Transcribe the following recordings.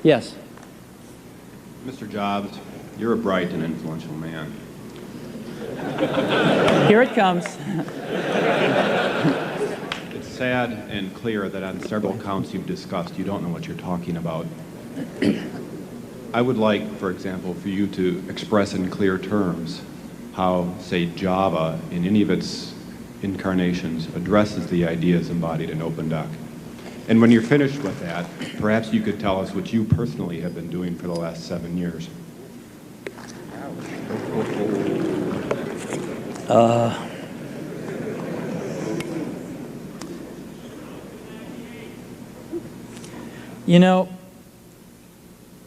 Yes. Mr. Jobs, you're a bright and influential man. Here it comes. It's sad and clear that on several counts you've discussed, you don't know what you're talking about. I would like, for example, for you to express in clear terms how, say, Java, in any of its incarnations, addresses the ideas embodied in OpenDoc. And when you're finished with that, perhaps you could tell us what you personally have been doing for the last 7 years. You know,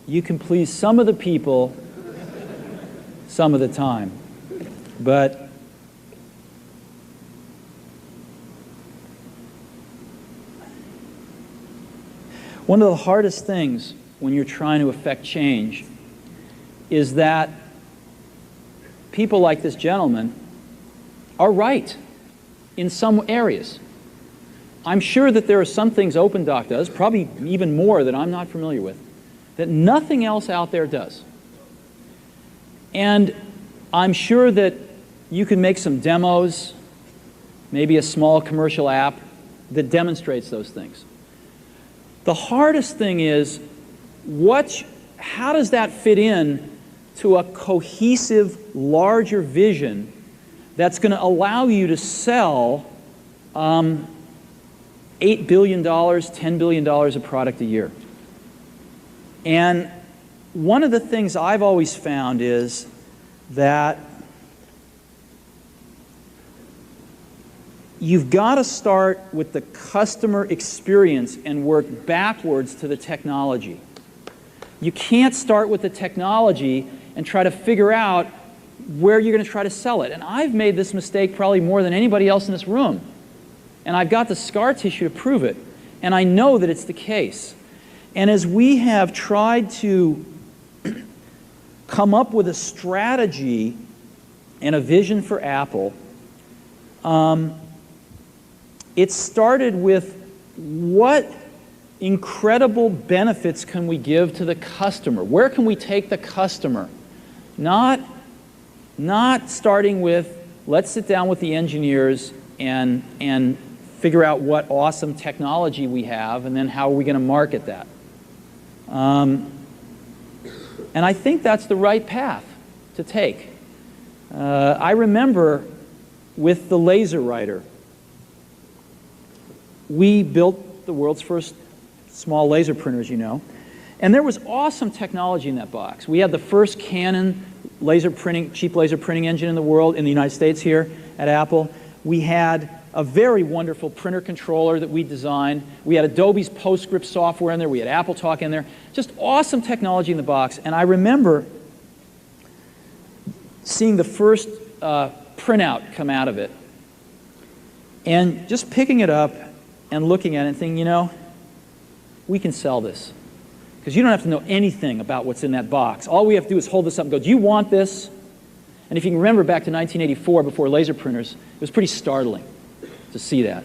you can please some of the people some of the time, but one of the hardest things when you're trying to affect change is that people like this gentleman are right in some areas. I'm sure that there are some things OpenDoc does, probably even more that I'm not familiar with, that nothing else out there does. And I'm sure that you can make some demos, maybe a small commercial app that demonstrates those things. The hardest thing is, how does that fit in to a cohesive, larger vision that's going to allow you to sell $8 billion, $10 billion of product a year? And one of the things I've always found is that you've got to start with the customer experience and work backwards to the technology. You can't start with the technology and try to figure out where you're going to try to sell it. And I've made this mistake probably more than anybody else in this room. And I've got the scar tissue to prove it. And I know that it's the case. And as we have tried to come up with a strategy and a vision for Apple, it started with what incredible benefits can we give to the customer? Where can we take the customer? Not starting with, let's sit down with the engineers and figure out what awesome technology we have, and then how are we going to market that. And I think that's the right path to take. I remember with the laser writer, we built the world's first small laser printer, as you know, and there was awesome technology in that box. We had the first Canon laser printing, cheap laser printing engine in the world, in the United States here at Apple. We had a very wonderful printer controller that we designed. We had Adobe's PostScript software in there. We had AppleTalk in there. Just awesome technology in the box. And I remember seeing the first printout come out of it and just picking it up and looking at it and thinking, you know, we can sell this. Because you don't have to know anything about what's in that box. All we have to do is hold this up and go, do you want this? And if you can remember back to 1984, before laser printers, it was pretty startling to see that.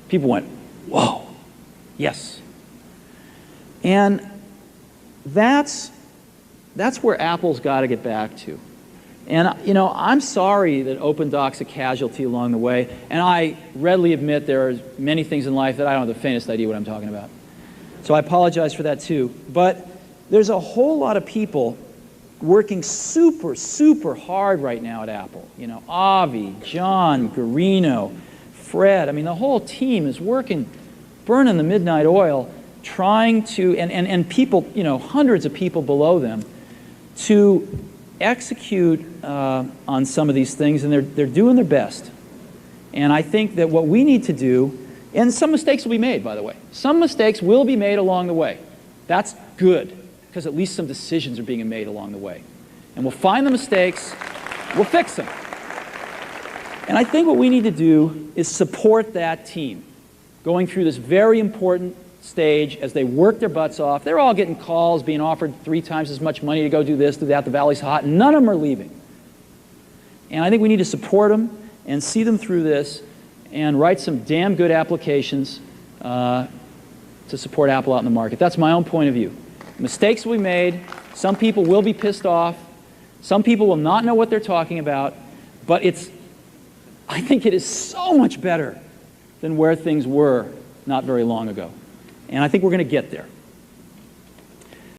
People went, whoa, yes. And that's where Apple's got to get back to. And you know, I'm sorry that OpenDoc's a casualty along the way, and I readily admit there are many things in life that I don't have the faintest idea what I'm talking about. So I apologize for that too. But there's a whole lot of people working super, super hard right now at Apple. You know, Avi, John, Garino, Fred, I mean, the whole team is working, burning the midnight oil, trying to, and people, you know, hundreds of people below them, to execute on some of these things, and they're doing their best. And I think that what we need to do, and some mistakes will be made, by the way. Some mistakes will be made along the way. That's good, because at least some decisions are being made along the way. And we'll find the mistakes, we'll fix them. And I think what we need to do is support that team going through this very important stage as they work their butts off. They're all getting calls, being offered 3 times as much money to go do this, do that, the valley's hot, and none of them are leaving. And I think we need to support them and see them through this and write some damn good applications to support Apple out in the market. That's my own point of view. Mistakes will be made. Some people will be pissed off. Some people will not know what they're talking about. But I think it is so much better than where things were not very long ago. And I think we're going to get there.